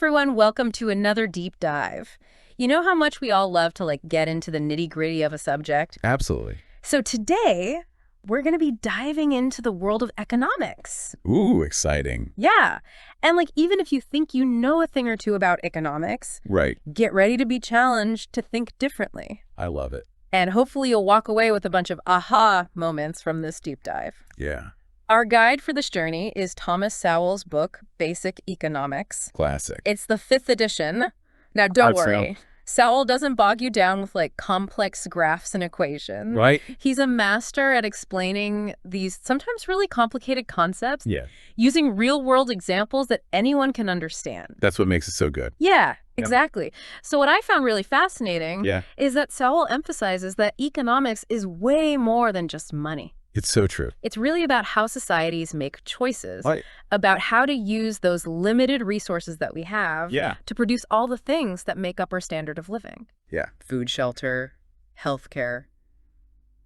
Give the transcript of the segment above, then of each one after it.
everyone, welcome to another deep dive. You know how much we all love to get into the nitty-gritty of a subject? Absolutely. So today, we're going to be diving into the world of economics. Ooh, exciting. Yeah. And even if you think you know a thing or two about economics, Right. get ready to be challenged to think differently. I love it. And hopefully you'll walk away with a bunch of aha moments from this deep dive. Yeah. Our guide for this journey is Thomas Sowell's book, Basic Economics. Classic. It's the 5th edition. Now, don't Hard worry. Sowell doesn't bog you down with complex graphs and equations. Right? He's a master at explaining these sometimes really complicated concepts Yeah. using real-world examples that anyone can understand. That's what makes it so good. Yeah, exactly. So what I found really fascinating is that Sowell emphasizes that economics is way more than just money. It's so true. It's really about how societies make choices, Right. about how to use those limited resources that we have to produce all the things that make up our standard of living. Yeah. Food, shelter, healthcare,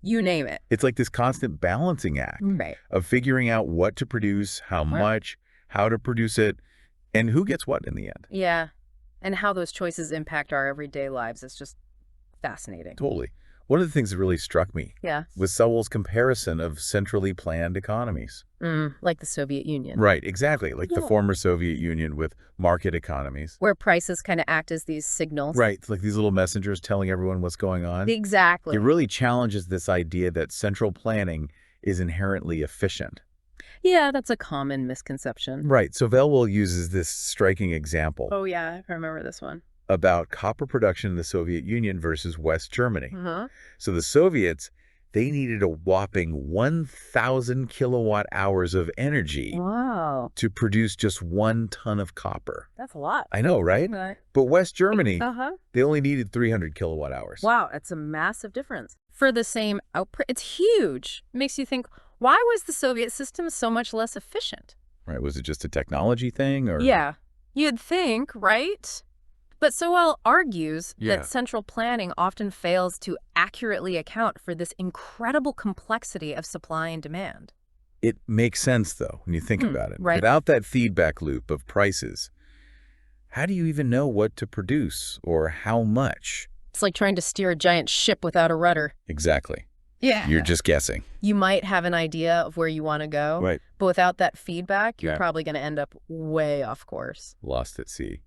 you name it. It's like this constant balancing act Right. of figuring out what to produce, how much, how to produce it, and who gets what in the end. Yeah. And how those choices impact our everyday lives is just fascinating. Totally. One of the things that really struck me Yeah. was Sowell's comparison of centrally planned economies. Like the Soviet Union. Right, exactly. Like the former Soviet Union with market economies. Where prices kind of act as these signals. Right, like these little messengers telling everyone what's going on. Exactly. It really challenges this idea that central planning is inherently efficient. Yeah, that's a common misconception. Right, so Sowell uses this striking example Oh, yeah, I remember this one. about copper production in the Soviet Union versus West Germany. Uh-huh. So the Soviets, they needed a whopping 1,000 kilowatt hours of energy Wow. to produce just 1 ton of copper. That's a lot. I know, right? Right. But West Germany, Uh-huh. they only needed 300 kilowatt hours. Wow, that's a massive difference. For the same output, it's huge. Makes you think, why was the Soviet system so much less efficient? Right, was it just a technology thing? Or Yeah, you'd think, right? But Sowell argues that central planning often fails to accurately account for this incredible complexity of supply and demand. It makes sense, though, when you think about it. Right. Without that feedback loop of prices, how do you even know what to produce or how much? It's like trying to steer a giant ship without a rudder. Exactly. Yeah. You're just guessing. You might have an idea of where you want to go, Right. but without that feedback, you're Yeah. probably going to end up way off course. Lost at sea.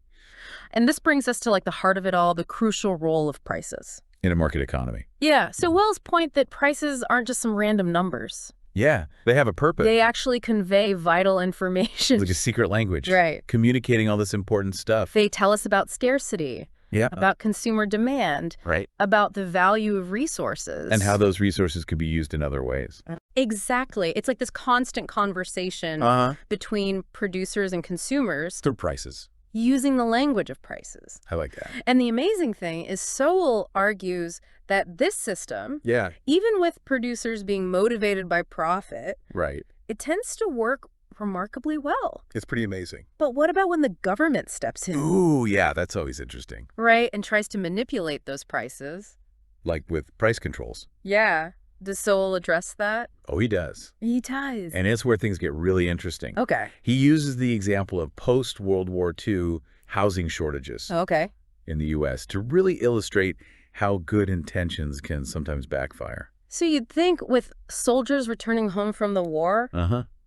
And this brings us to the heart of it all, the crucial role of prices. In a market economy. Yeah, so Sowell's point that prices aren't just some random numbers. Yeah, they have a purpose. They actually convey vital information. Like a secret language. Right. Communicating all this important stuff. They tell us about scarcity, Yeah. about consumer demand, Right. about the value of resources. And how those resources could be used in other ways. Exactly. It's like this constant conversation between producers and consumers Through prices. using the language of prices. I like that. And the amazing thing is Sowell argues that this system, Yeah. even with producers being motivated by profit, Right. it tends to work remarkably well. It's pretty amazing. But what about when the government steps in, Ooh, yeah, that's always interesting. right, and tries to manipulate those prices? Like with price controls. Yeah. Does Sowell address that? Oh, he does. He does. And it's where things get really interesting. Okay. He uses the example of post-World War II housing shortages Okay. in the U.S. to really illustrate how good intentions can sometimes backfire. So you'd think with soldiers returning home from the war,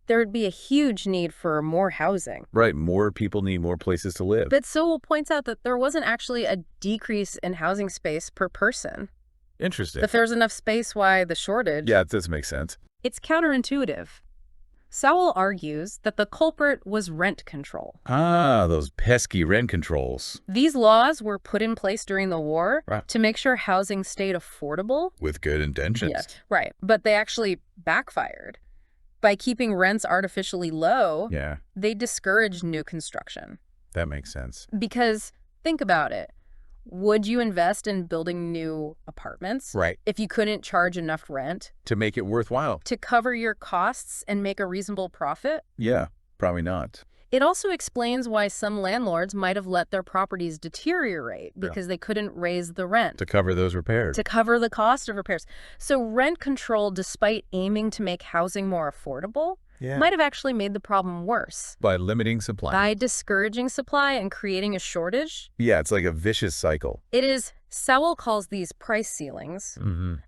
there would be a huge need for more housing. Right. More people need more places to live. But Sowell points out that there wasn't actually a decrease in housing space per person. Interesting. If there's enough space, why the shortage? Yeah, it does make sense. It's counterintuitive. Sowell argues that the culprit was rent control. Ah, those pesky rent controls. These laws were put in place during the war Right. to make sure housing stayed affordable. With good intentions. Yeah, right. But they actually backfired. By keeping rents artificially low, Yeah, they discouraged new construction. that makes sense. Because think about it. Would you invest in building new apartments Right. if you couldn't charge enough rent To make it worthwhile. to cover your costs and make a reasonable profit? Yeah, probably not. It also explains why some landlords might have let their properties deteriorate because they couldn't raise the rent To cover those repairs. to cover the cost of repairs. So rent control, despite aiming to make housing more affordable, might have actually made the problem worse. By limiting supply. By discouraging supply and creating a shortage. Yeah, it's like a vicious cycle. It is. Sowell calls these price ceilings,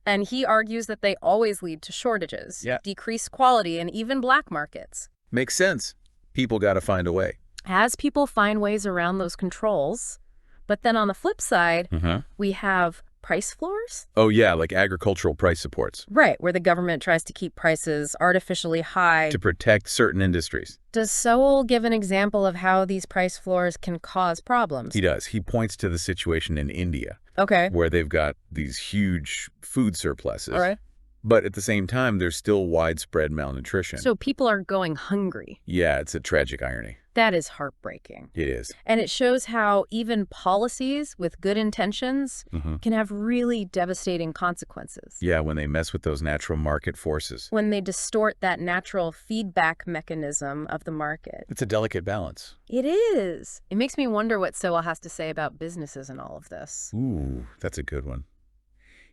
and he argues that they always lead to shortages, decreased quality, and even black markets. Makes sense. People got to find a way. As people find ways around those controls, but then on the flip side, we have price floors? Oh, yeah, like agricultural price supports. Right, where the government tries to keep prices artificially high. To protect certain industries. Does Sowell give an example of how these price floors can cause problems? He does. He points to the situation in India. Okay. Where they've got these huge food surpluses. All right. But at the same time, there's still widespread malnutrition. So people are going hungry. Yeah, it's a tragic irony. That is heartbreaking. It is. And it shows how even policies with good intentions can have really devastating consequences. Yeah, when they mess with those natural market forces. When they distort that natural feedback mechanism of the market. It's a delicate balance. It is. It makes me wonder what Sowell has to say about businesses in all of this. Ooh, that's a good one.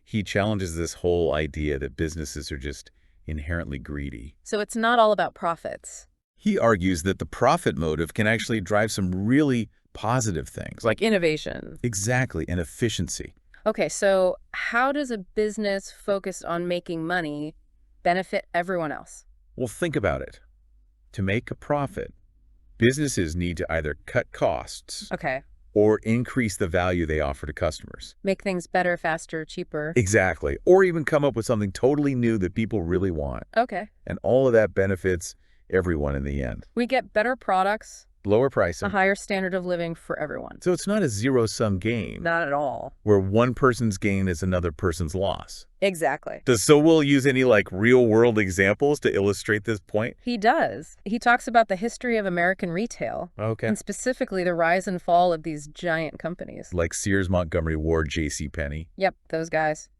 He challenges this whole idea that businesses are just inherently greedy. So it's not all about profits. He argues that the profit motive can actually drive some really positive things. Like innovation. Exactly, and efficiency. Okay, so how does a business focused on making money benefit everyone else? Well, think about it. To make a profit, businesses need to either cut costs or increase the value they offer to customers. Make things better, faster, cheaper. Exactly. Or even come up with something totally new that people really want. Okay. And all of that benefits everyone in the end. We get better products. Lower pricing. A higher standard of living for everyone. So it's not a zero-sum game. Not at all. Where one person's gain is another person's loss. Exactly. Does Sowell use any real-world examples to illustrate this point? He does. He talks about the history of American retail. Okay. And specifically the rise and fall of these giant companies. Like Sears, Montgomery Ward, JCPenney. Yep, those guys.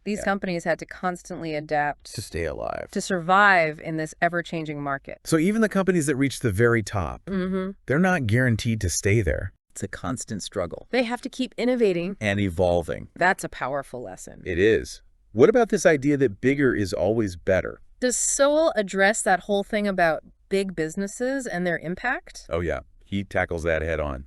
These companies had to constantly adapt. To stay alive. To survive in this ever-changing market. So even the companies that reach the very top, they're not guaranteed to stay there. It's a constant struggle. They have to keep innovating. And evolving. That's a powerful lesson. It is. What about this idea that bigger is always better? Does Sowell address that whole thing about big businesses and their impact? Oh, yeah. He tackles that head on.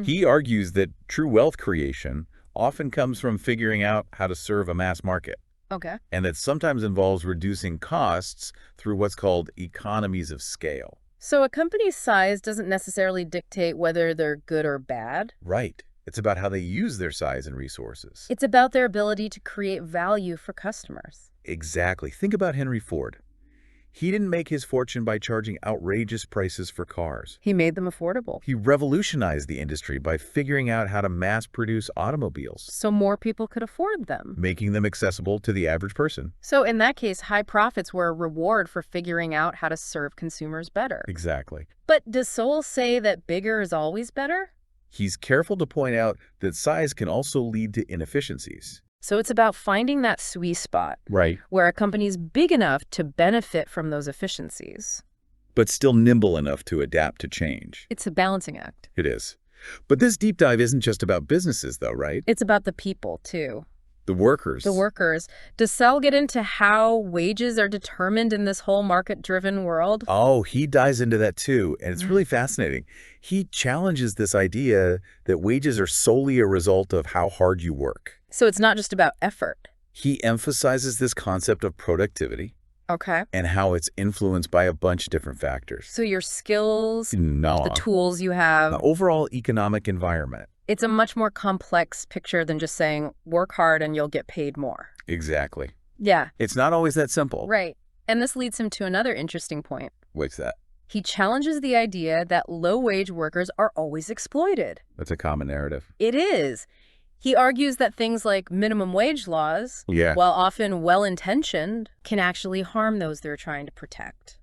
He argues that true wealth creation often comes from figuring out how to serve a mass market. Okay. And that sometimes involves reducing costs through what's called economies of scale. So a company's size doesn't necessarily dictate whether they're good or bad? Right. It's about how they use their size and resources. It's about their ability to create value for customers. Exactly. Think about Henry Ford. He didn't make his fortune by charging outrageous prices for cars. He made them affordable. He revolutionized the industry by figuring out how to mass-produce automobiles. So more people could afford them. Making them accessible to the average person. So in that case, high profits were a reward for figuring out how to serve consumers better. Exactly. But does Sowell say that bigger is always better? He's careful to point out that size can also lead to inefficiencies. So it's about finding that sweet spot. Right. Where a company's big enough to benefit from those efficiencies. But still nimble enough to adapt to change. It's a balancing act. It is. But this deep dive isn't just about businesses, though, right? It's about the people, too. The workers. The workers. Does Sowell get into how wages are determined in this whole market-driven world? Oh, he dives into that, too. And it's really fascinating. He challenges this idea that wages are solely a result of how hard you work. So it's not just about effort. He emphasizes this concept of productivity. Okay. And how it's influenced by a bunch of different factors. So your skills, the tools you have. The overall economic environment. It's a much more complex picture than just saying, work hard and you'll get paid more. Exactly. Yeah. It's not always that simple. Right. And this leads him to another interesting point. What's that? He challenges the idea that low-wage workers are always exploited. That's a common narrative. It is. He argues that things like minimum wage laws, while often well-intentioned, can actually harm those they're trying to protect.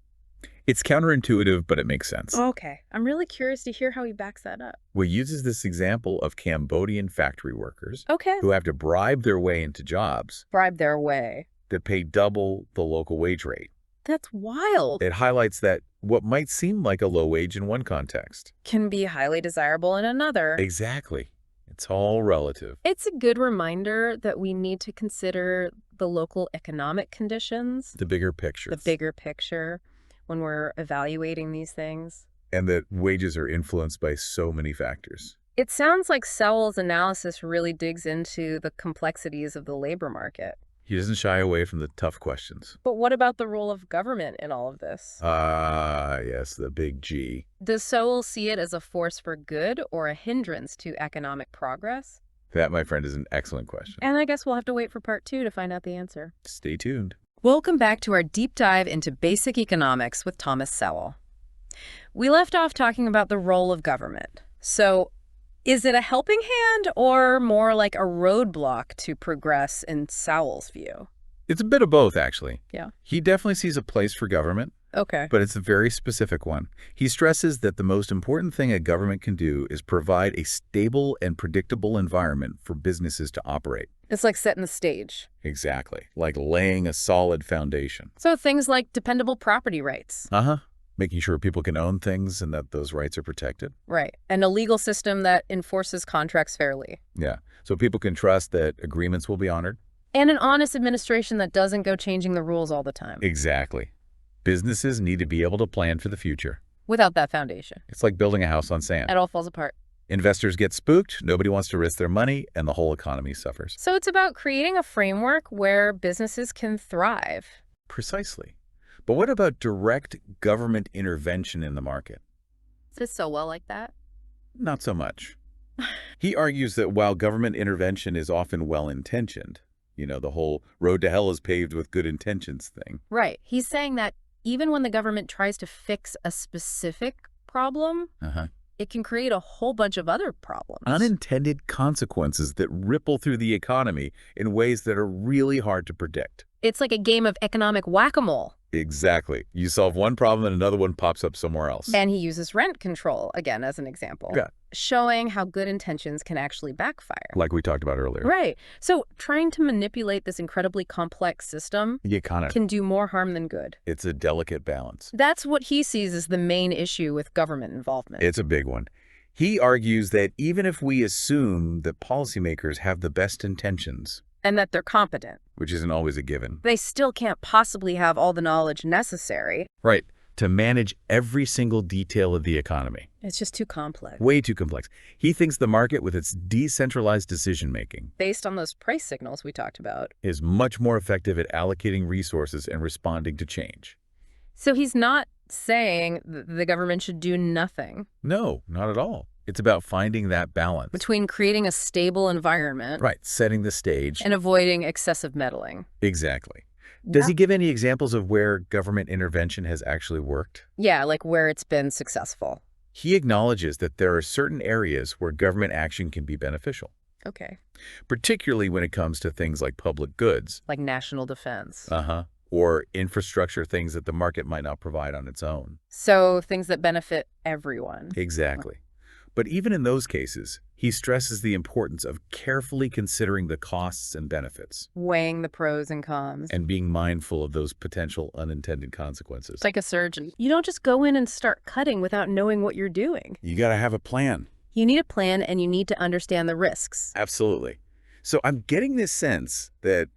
It's counterintuitive, but it makes sense. Okay. I'm really curious to hear how he backs that up. Well, he uses this example of Cambodian factory workers who have to bribe their way into jobs. Bribe their way. That pay double the local wage rate. That's wild. It highlights that what might seem like a low wage in one context can be highly desirable in another. Exactly. It's all relative. It's a good reminder that we need to consider the local economic conditions. The bigger picture. The bigger picture. when we're evaluating these things. And that wages are influenced by so many factors. It sounds like Sowell's analysis really digs into the complexities of the labor market. He doesn't shy away from the tough questions. But what about the role of government in all of this? Yes, the big G. Does Sowell see it as a force for good or a hindrance to economic progress? That, my friend, is an excellent question. And I guess we'll have to wait for part 2 to find out the answer. Stay tuned. Welcome back to our deep dive into basic economics with Thomas Sowell. We left off talking about the role of government. So, is it a helping hand or more like a roadblock to progress in Sowell's view? It's a bit of both, actually. Yeah. He definitely sees a place for government. Okay. But it's a very specific one. He stresses that the most important thing a government can do is provide a stable and predictable environment for businesses to operate. It's like setting the stage. Exactly. Like laying a solid foundation. So things like dependable property rights. Making sure people can own things and that those rights are protected. Right. And a legal system that enforces contracts fairly. Yeah. So people can trust that agreements will be honored. And an honest administration that doesn't go changing the rules all the time. Exactly. Businesses need to be able to plan for the future. Without that foundation. It's like building a house on sand. It all falls apart. Investors get spooked, nobody wants to risk their money, and the whole economy suffers. So it's about creating a framework where businesses can thrive. Precisely. But what about direct government intervention in the market? Is it so well like that? Not so much. He argues that while government intervention is often well-intentioned, the whole road to hell is paved with good intentions thing. Right. He's saying that even when the government tries to fix a specific problem, it can create a whole bunch of other problems. Unintended consequences that ripple through the economy in ways that are really hard to predict. It's like a game of economic whack-a-mole. Exactly. You solve one problem and another one pops up somewhere else. And he uses rent control, again, as an example. Yeah. Showing how good intentions can actually backfire. Like we talked about earlier. Right. So trying to manipulate this incredibly complex system can do more harm than good. It's a delicate balance. That's what he sees as the main issue with government involvement. It's a big one. He argues that even if we assume that policymakers have the best intentions, and that they're competent, which isn't always a given, they still can't possibly have all the knowledge necessary. Right. To manage every single detail of the economy. It's just too complex. Way too complex. He thinks the market, with its decentralized decision-making, based on those price signals we talked about, is much more effective at allocating resources and responding to change. So he's not saying the government should do nothing. No, not at all. It's about finding that balance. Between creating a stable environment. Right, setting the stage. And avoiding excessive meddling. Exactly. Does he give any examples of where government intervention has actually worked? Yeah, like where it's been successful. He acknowledges that there are certain areas where government action can be beneficial. Okay. Particularly when it comes to things like public goods. Like national defense. Or infrastructure, things that the market might not provide on its own. So things that benefit everyone. Exactly. But even in those cases, he stresses the importance of carefully considering the costs and benefits. Weighing the pros and cons. And being mindful of those potential unintended consequences. It's like a surgeon. You don't just go in and start cutting without knowing what you're doing. You got to have a plan. You need a plan and you need to understand the risks. Absolutely. So I'm getting this sense that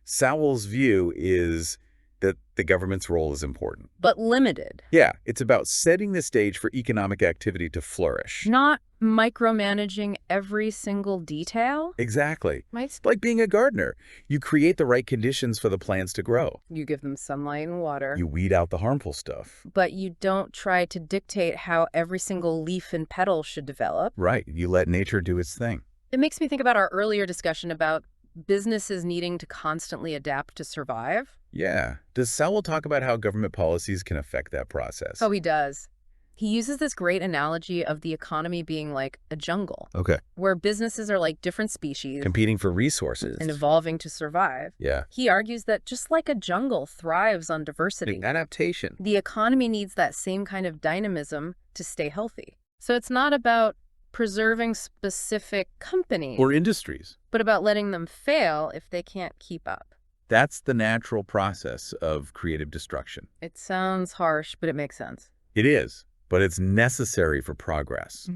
Sowell's view is that the government's role is important. But limited. Yeah, it's about setting the stage for economic activity to flourish. Not micromanaging every single detail. Exactly. Like being a gardener. You create the right conditions for the plants to grow. You give them sunlight and water. You weed out the harmful stuff. But you don't try to dictate how every single leaf and petal should develop. Right. You let nature do its thing. It makes me think about our earlier discussion about businesses needing to constantly adapt to survive. Yeah. Does Sowell talk about how government policies can affect that process? Oh, he does. He uses this great analogy of the economy being like a jungle. Okay. Where businesses are like different species. Competing for resources. And evolving to survive. Yeah. He argues that just like a jungle thrives on diversity. Adaptation. The economy needs that same kind of dynamism to stay healthy. So it's not about preserving specific companies. Or industries. But about letting them fail if they can't keep up. That's the natural process of creative destruction. It sounds harsh, but it makes sense. It is, but it's necessary for progress.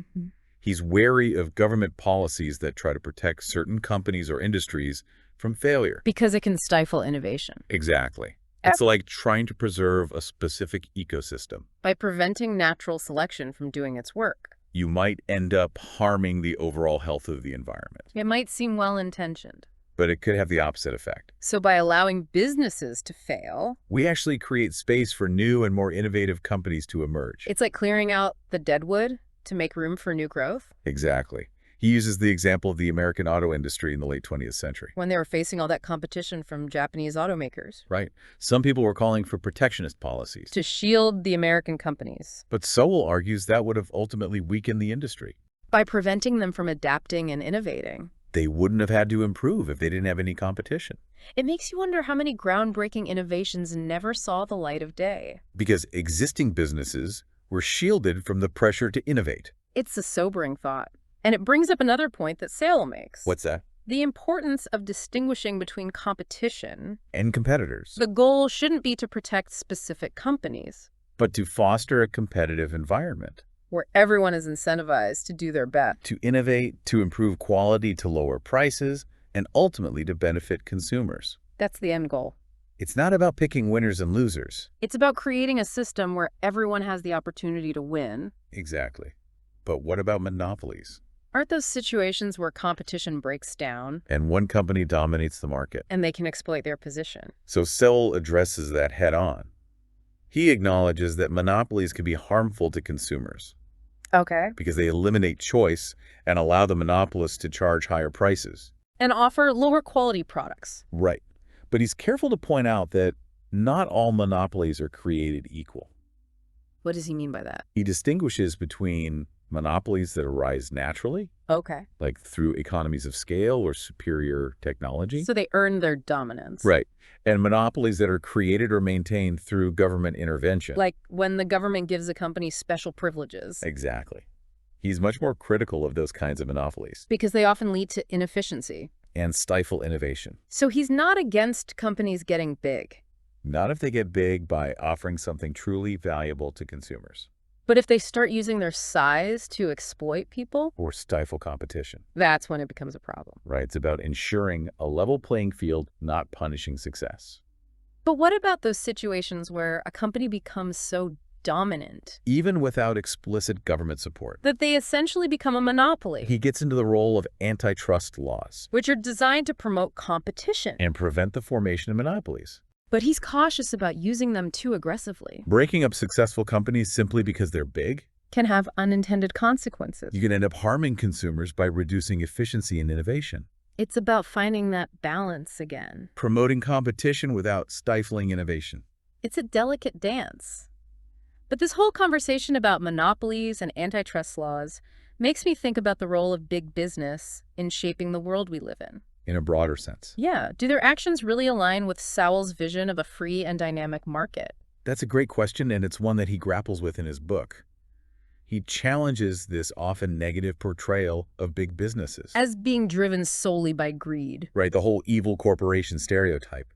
He's wary of government policies that try to protect certain companies or industries from failure. Because it can stifle innovation. Exactly. It's like trying to preserve a specific ecosystem. By preventing natural selection from doing its work. You might end up harming the overall health of the environment. It might seem well-intentioned. But it could have the opposite effect. So by allowing businesses to fail, we actually create space for new and more innovative companies to emerge. It's like clearing out the deadwood to make room for new growth? Exactly. He uses the example of the American auto industry in the late 20th century. When they were facing all that competition from Japanese automakers. Right. Some people were calling for protectionist policies. To shield the American companies. But Sowell argues that would have ultimately weakened the industry. By preventing them from adapting and innovating. They wouldn't have had to improve if they didn't have any competition. It makes you wonder how many groundbreaking innovations never saw the light of day. Because existing businesses were shielded from the pressure to innovate. It's a sobering thought. And it brings up another point that Sowell makes. What's that? The importance of distinguishing between competition and competitors. The goal shouldn't be to protect specific companies, but to foster a competitive environment where everyone is incentivized to do their best. To innovate, to improve quality, to lower prices, and ultimately to benefit consumers. That's the end goal. It's not about picking winners and losers. It's about creating a system where everyone has the opportunity to win. Exactly. But what about monopolies? Aren't those situations where competition breaks down? And one company dominates the market. And they can exploit their position. So Sowell addresses that head on. He acknowledges that monopolies can be harmful to consumers. Okay. Because they eliminate choice and allow the monopolists to charge higher prices. And offer lower quality products. Right. But he's careful to point out that not all monopolies are created equal. What does he mean by that? He distinguishes between monopolies that arise naturally. Okay. Like through economies of scale or superior technology. So they earn their dominance. Right. And monopolies that are created or maintained through government intervention. Like when the government gives a company special privileges. Exactly. He's much more critical of those kinds of monopolies. Because they often lead to inefficiency. And stifle innovation. So he's not against companies getting big. Not if they get big by offering something truly valuable to consumers. But if they start using their size to exploit people? Or stifle competition. That's when it becomes a problem. Right. It's about ensuring a level playing field, not punishing success. But what about those situations where a company becomes so dominant? Even without explicit government support. That they essentially become a monopoly. He gets into the role of antitrust laws. Which are designed to promote competition. And prevent the formation of monopolies. But he's cautious about using them too aggressively. Breaking up successful companies simply because they're big can have unintended consequences. You can end up harming consumers by reducing efficiency and innovation. It's about finding that balance again. Promoting competition without stifling innovation. It's a delicate dance. But this whole conversation about monopolies and antitrust laws makes me think about the role of big business in shaping the world we live in. In a broader sense. Yeah. Do their actions really align with Sowell's vision of a free and dynamic market? That's a great question, and it's one that he grapples with in his book. He challenges this often negative portrayal of big businesses. As being driven solely by greed. Right, the whole evil corporation stereotype.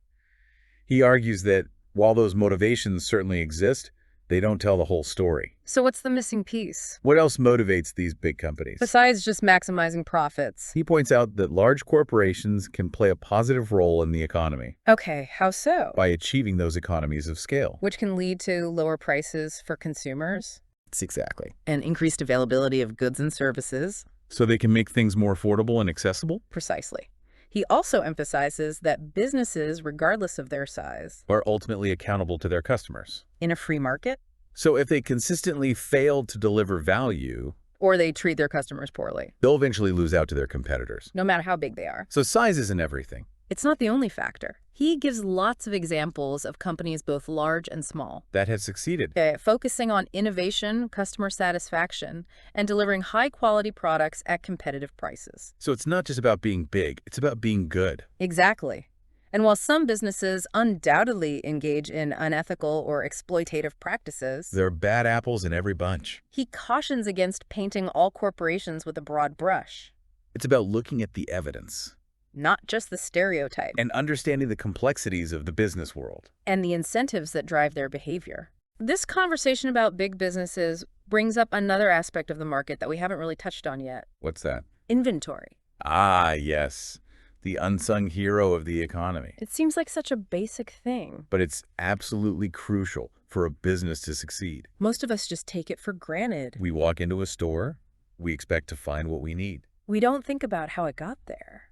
He argues that while those motivations certainly exist, they don't tell the whole story. So what's the missing piece? What else motivates these big companies? Besides just maximizing profits. He points out that large corporations can play a positive role in the economy. Okay, how so? By achieving those economies of scale. Which can lead to lower prices for consumers. Exactly. And increased availability of goods and services. So they can make things more affordable and accessible? Precisely. He also emphasizes that businesses, regardless of their size, are ultimately accountable to their customers. In a free market? So if they consistently fail to deliver value, or they treat their customers poorly, they'll eventually lose out to their competitors. No matter how big they are. So size isn't everything. It's not the only factor. He gives lots of examples of companies both large and small that have succeeded. Focusing on innovation, customer satisfaction, and delivering high-quality products at competitive prices. So it's not just about being big, it's about being good. Exactly. And while some businesses undoubtedly engage in unethical or exploitative practices, there are bad apples in every bunch. He cautions against painting all corporations with a broad brush. It's about looking at the evidence. Not just the stereotype. And understanding the complexities of the business world. And the incentives that drive their behavior. This conversation about big businesses brings up another aspect of the market that we haven't really touched on yet. What's that? Inventory. Ah, yes. the unsung hero of the economy. It seems like such a basic thing. But it's absolutely crucial for a business to succeed. Most of us just take it for granted. We walk into a store, we expect to find what we need. We don't think about how it got there.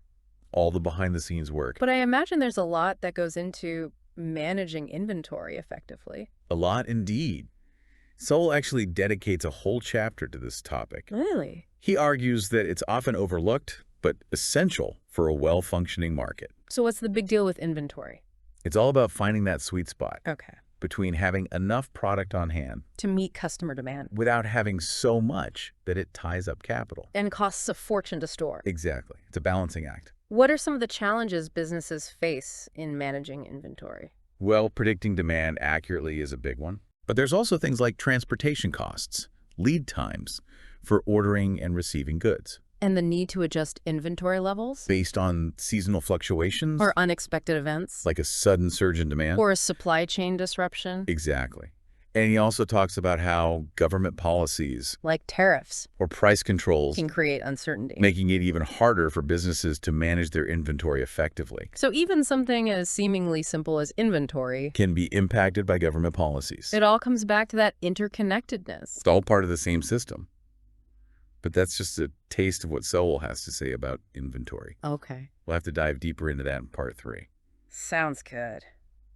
All the behind-the-scenes work. But I imagine there's a lot that goes into managing inventory effectively. A lot indeed. Sowell actually dedicates a whole chapter to this topic. Really? He argues that it's often overlooked, but essential for a well-functioning market. So what's the big deal with inventory? It's all about finding that sweet spot Okay. between having enough product on hand To meet customer demand. without having so much that it ties up capital. And costs a fortune to store. Exactly. It's a balancing act. What are some of the challenges businesses face in managing inventory? Well, predicting demand accurately is a big one. But there's also things like transportation costs, lead times for ordering and receiving goods. And the need to adjust inventory levels? Based on seasonal fluctuations, Or unexpected events? like a sudden surge in demand. Or a supply chain disruption? Exactly. And he also talks about how government policies Like tariffs or price controls can create uncertainty. making it even harder for businesses to manage their inventory effectively. So even something as seemingly simple as inventory, Can be impacted by government policies. it all comes back to that interconnectedness. It's all part of the same system. But that's just a taste of what Sowell has to say about inventory. Okay. We'll have to dive deeper into that in part 3. Sounds good.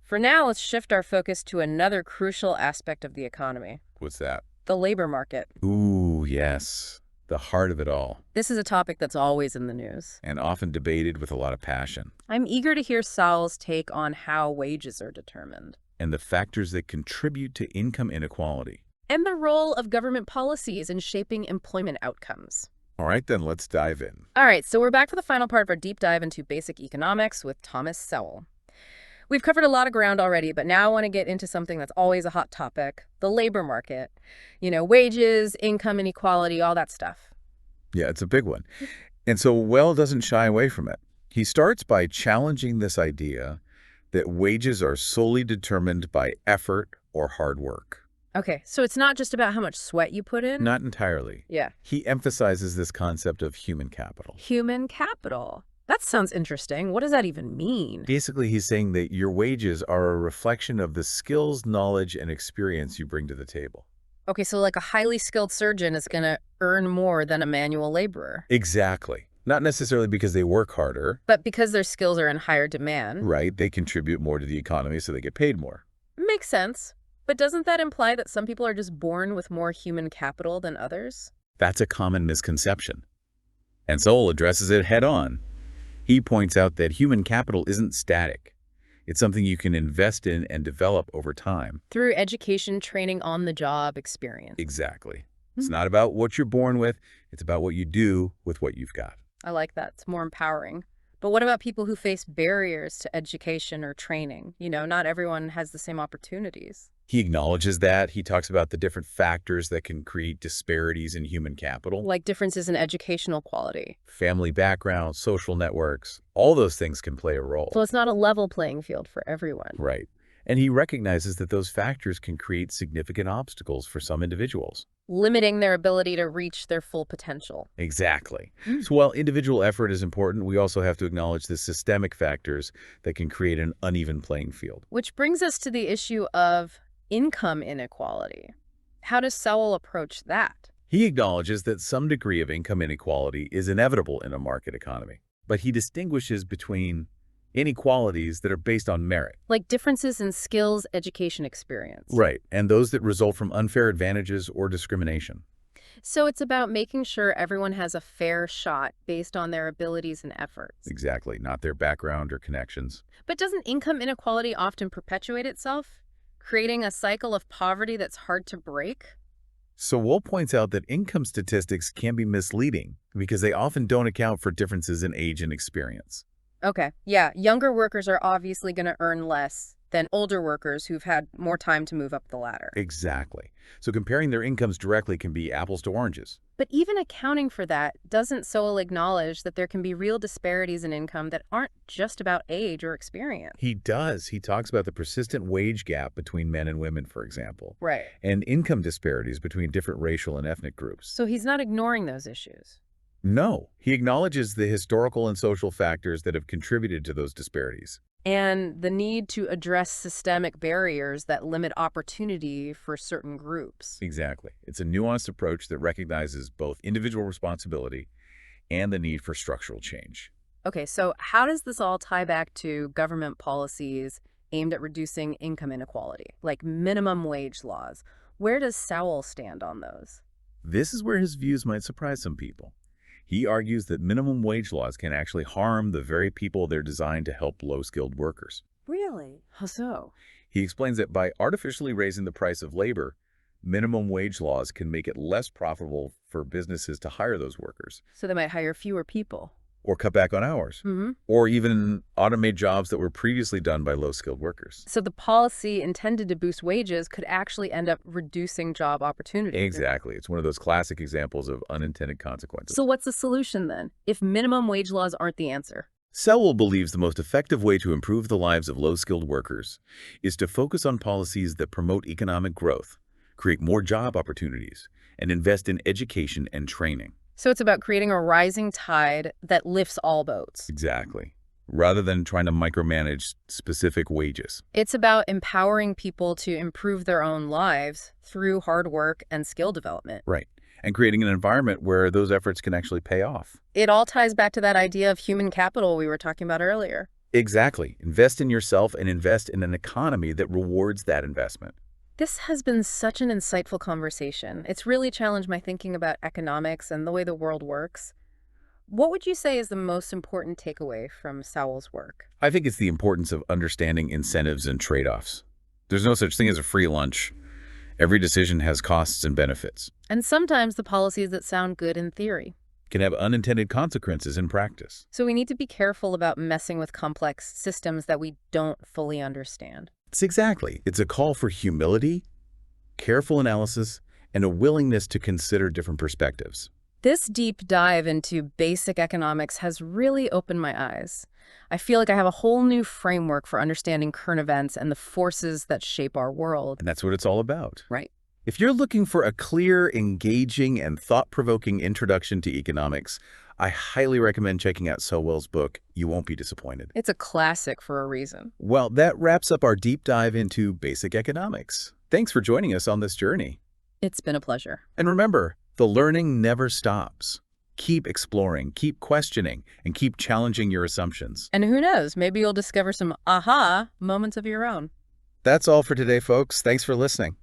For now, let's shift our focus to another crucial aspect of the economy, What's that? the labor market. Ooh, yes. The heart of it all. This is a topic that's always in the news. And often debated with a lot of passion. I'm eager to hear Sowell's take on how wages are determined. And the factors that contribute to income inequality. And the role of government policies in shaping employment outcomes. All right, then let's dive in. All right, so we're back for the final part of our deep dive into basic economics with Thomas Sowell. We've covered a lot of ground already, but now I want to get into something that's always a hot topic, the labor market. You know, wages, income inequality, all that stuff. Yeah, it's a big one. And so Well doesn't shy away from it. He starts by challenging this idea that wages are solely determined by effort or hard work. Okay, so it's not just about how much sweat you put in? Not entirely. Yeah. He emphasizes this concept of human capital. Human capital. That sounds interesting. What does that even mean? Basically, he's saying that your wages are a reflection of the skills, knowledge, and experience you bring to the table. Okay, so like a highly skilled surgeon is going to earn more than a manual laborer. Exactly. Not necessarily because they work harder, But because their skills are in higher demand. right? They contribute more to the economy, so they get paid more. Makes sense. But doesn't that imply that some people are just born with more human capital than others? That's a common misconception. And Sowell addresses it head on. He points out that human capital isn't static. It's something you can invest in and develop over time. Through education, training, on-the-job experience. Exactly. It's not about what you're born with. It's about what you do with what you've got. I like that. It's more empowering. But what about people who face barriers to education or training? You know, not everyone has the same opportunities. He acknowledges that. He talks about the different factors that can create disparities in human capital. Like differences in educational quality. Family background, social networks, all those things can play a role. So it's not a level playing field for everyone. Right. And he recognizes that those factors can create significant obstacles for some individuals. Limiting their ability to reach their full potential. Exactly. So while individual effort is important, we also have to acknowledge the systemic factors that can create an uneven playing field. Which brings us to the issue of income inequality. How does Sowell approach that? He acknowledges that some degree of income inequality is inevitable in a market economy, but he distinguishes between inequalities that are based on merit. Like differences in skills, education, experience. Right, and those that result from unfair advantages or discrimination. So it's about making sure everyone has a fair shot based on their abilities and efforts. Exactly, not their background or connections. But doesn't income inequality often perpetuate itself, creating a cycle of poverty that's hard to break? Sowell points out that income statistics can be misleading because they often don't account for differences in age and experience. Okay, yeah, younger workers are obviously going to earn less than older workers who've had more time to move up the ladder. Exactly. So comparing their incomes directly can be apples to oranges. But even accounting for that, doesn't Sowell acknowledge that there can be real disparities in income that aren't just about age or experience? He does. He talks about the persistent wage gap between men and women, for example, Right. and income disparities between different racial and ethnic groups. So he's not ignoring those issues. No, he acknowledges the historical and social factors that have contributed to those disparities. And the need to address systemic barriers that limit opportunity for certain groups. Exactly. It's a nuanced approach that recognizes both individual responsibility and the need for structural change. Okay, so how does this all tie back to government policies aimed at reducing income inequality, like minimum wage laws? Where does Sowell stand on those? This is where his views might surprise some people. He argues that minimum wage laws can actually harm the very people they're designed to help low-skilled workers. Really? How so? He explains that by artificially raising the price of labor, minimum wage laws can make it less profitable for businesses to hire those workers, So they might hire fewer people. or cut back on hours, or even automate jobs that were previously done by low-skilled workers. So the policy intended to boost wages could actually end up reducing job opportunities. Exactly. It's one of those classic examples of unintended consequences. So what's the solution then, if minimum wage laws aren't the answer? Sowell believes the most effective way to improve the lives of low-skilled workers is to focus on policies that promote economic growth, create more job opportunities, and invest in education and training. So it's about creating a rising tide that lifts all boats. Exactly. Rather than trying to micromanage specific wages. It's about empowering people to improve their own lives through hard work and skill development. Right. And creating an environment where those efforts can actually pay off. It all ties back to that idea of human capital we were talking about earlier. Exactly. Invest in yourself and invest in an economy that rewards that investment. This has been such an insightful conversation. It's really challenged my thinking about economics and the way the world works. What would you say is the most important takeaway from Sowell's work? I think it's the importance of understanding incentives and trade-offs. There's no such thing as a free lunch. Every decision has costs and benefits. And sometimes the policies that sound good in theory Can have unintended consequences in practice. So we need to be careful about messing with complex systems that we don't fully understand. It's a call for humility, careful analysis, and a willingness to consider different perspectives. This deep dive into basic economics has really opened my eyes. I feel like I have a whole new framework for understanding current events and the forces that shape our world. And that's what it's all about. Right. If you're looking for a clear, engaging, and thought-provoking introduction to economics, I highly recommend checking out Sowell's book. You won't be disappointed. It's a classic for a reason. Well, that wraps up our deep dive into basic economics. Thanks for joining us on this journey. It's been a pleasure. And remember, the learning never stops. Keep exploring, keep questioning, and keep challenging your assumptions. And who knows, maybe you'll discover some aha moments of your own. That's all for today, folks. Thanks for listening.